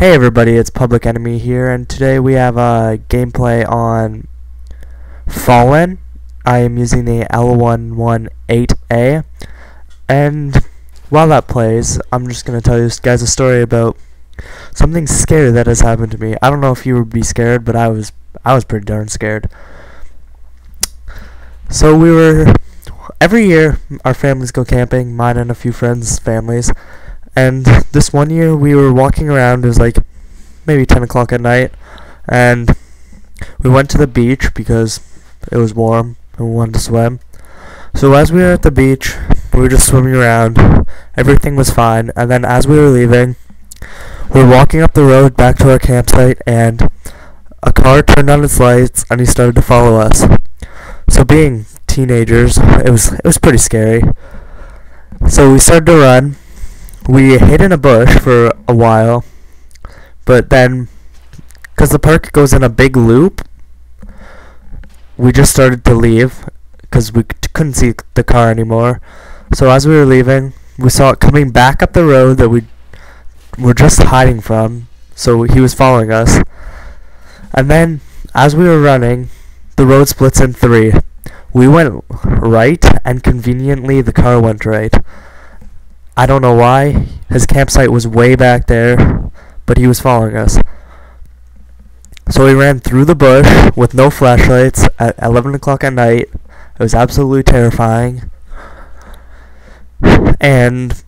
Hey everybody, it's Public Enemy here, and today we have a gameplay on Fallen. I am using the L118A, and while that plays, I'm just going to tell you guys a story about something scary that has happened to me. I don't know if you would be scared, but I was pretty darn scared. So every year, our families go camping, mine and a few friends' families. And this one year we were walking around, it was like maybe 10 o'clock at night, and we went to the beach because it was warm and we wanted to swim. So as we were at the beach, we were just swimming around, everything was fine, and then as we were leaving, we were walking up the road back to our campsite, and a car turned on its lights and he started to follow us. So being teenagers, it was pretty scary. So we started to run. We hid in a bush for a while, but then, because the park goes in a big loop, we just started to leave, because we couldn't see the car anymore. So as we were leaving, we saw it coming back up the road that we were just hiding from, so he was following us. And then, as we were running, the road splits in three. We went right, and conveniently the car went right. I don't know why. His campsite was way back there, but he was following us. So we ran through the bush with no flashlights at 11 o'clock at night. It was absolutely terrifying. And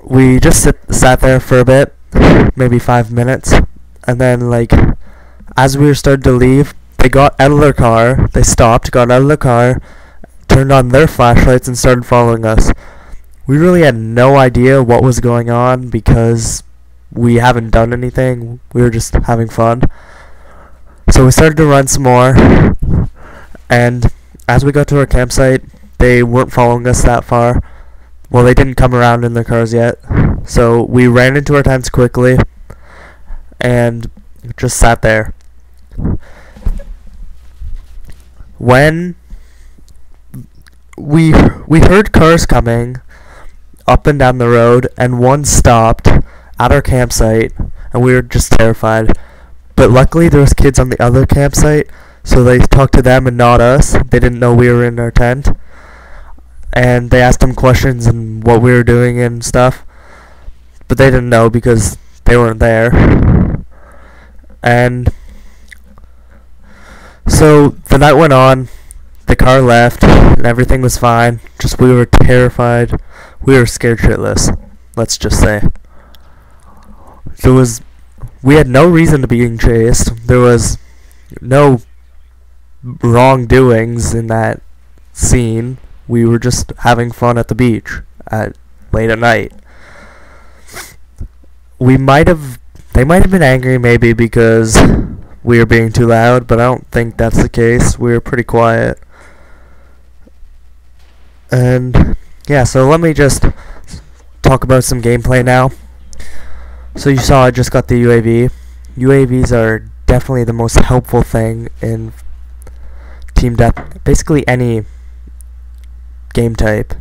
we just sat there for a bit, maybe 5 minutes. And then, as we were starting to leave, they got out of their car. They stopped, got out of the car, turned on their flashlights, and started following us. We really had no idea what was going on because we haven't done anything. We were just having fun. So we started to run some more, and as we got to our campsite, they weren't following us that far. Well, they didn't come around in their cars yet. So we ran into our tents quickly and just sat there. When we heard cars coming up and down the road, and one stopped at our campsite, and we were just terrified. But luckily there was kids on the other campsite, so they talked to them and not us. They didn't know we were in our tent, and they asked them questions and what we were doing and stuff, but they didn't know because they weren't there. And so the night went on, the car left, and everything was fine, just we were terrified. We were scared shitless, let's just say. We had no reason to be being chased. There was no wrongdoings in that scene. We were just having fun at the beach late at night. They might have been angry maybe because we were being too loud, but I don't think that's the case. We were pretty quiet. And yeah, so let me just talk about some gameplay now. So you saw I just got the UAV. UAVs are definitely the most helpful thing in team death, basically any game type.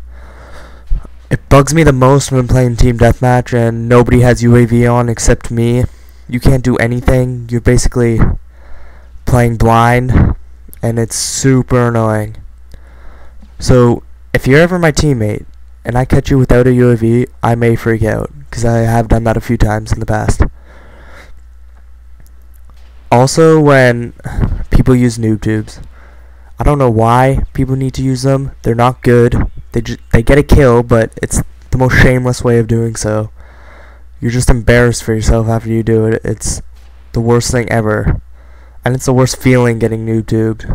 It bugs me the most when playing team deathmatch and nobody has UAV on except me. You can't do anything. You're basically playing blind, and it's super annoying. So if you're ever my teammate and I catch you without a UAV, I may freak out, because I have done that a few times in the past. Also, when people use noob tubes, I don't know why people need to use them. They're not good. They get a kill, but it's the most shameless way of doing so. You're just embarrassed for yourself after you do it. It's the worst thing ever. And it's the worst feeling getting noob tubed.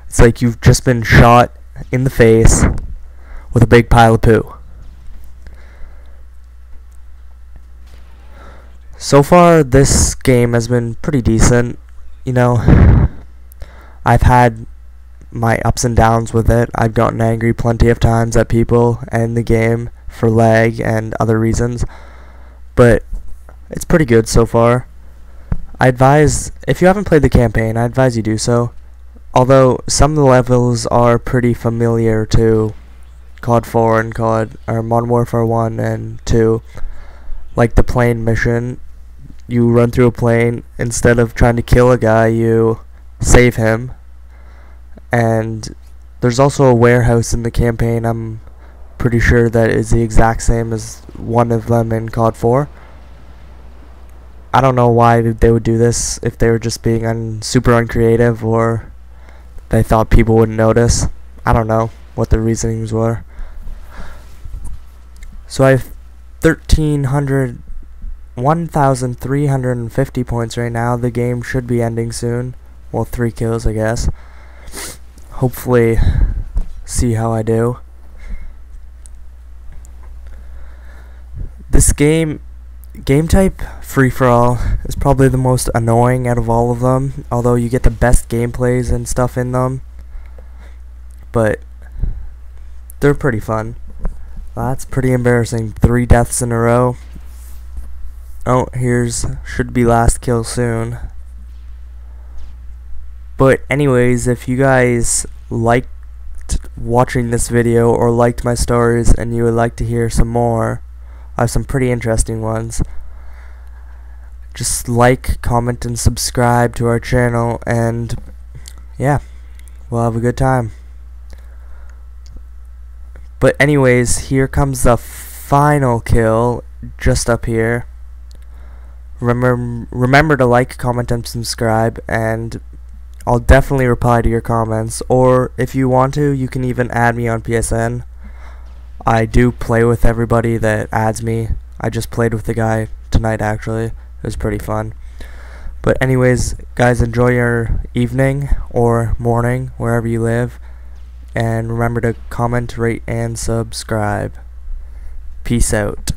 It's like you've just been shot in the face with a big pile of poo. So far, this game has been pretty decent. You know, I've had my ups and downs with it. I've gotten angry plenty of times at people and the game for lag and other reasons, but it's pretty good so far. I advise, if you haven't played the campaign, I advise you do so. Although some of the levels are pretty familiar to COD 4 and Modern Warfare 1 and 2, like the plane mission. you run through a plane. Instead of trying to kill a guy, you save him. And there's also a warehouse in the campaign. I'm pretty sure that is the exact same as one of them in COD 4. I don't know why they would do this, if they were just being super uncreative or they thought people wouldn't notice. I don't know what the reasonings were. So I have 1,350 points right now. The game should be ending soon. Well, 3 kills, I guess. Hopefully, see how I do. This game type, free-for-all, is probably the most annoying out of all of them, although you get the best gameplays and stuff in them. But they're pretty fun. That's pretty embarrassing. 3 deaths in a row. Oh, should be last kill soon. But anyways, if you guys liked watching this video or liked my stories and you would like to hear some more, I have some pretty interesting ones. Just like, comment, and subscribe to our channel, and yeah, we'll have a good time. But anyways, here comes the final kill, just up here. Remember to like, comment, and subscribe, and I'll definitely reply to your comments. Or if you want to, you can even add me on PSN. I do play with everybody that adds me. I just played with the guy tonight, actually. It was pretty fun. But anyways, guys, enjoy your evening or morning, wherever you live. And remember to comment, rate, and subscribe. Peace out.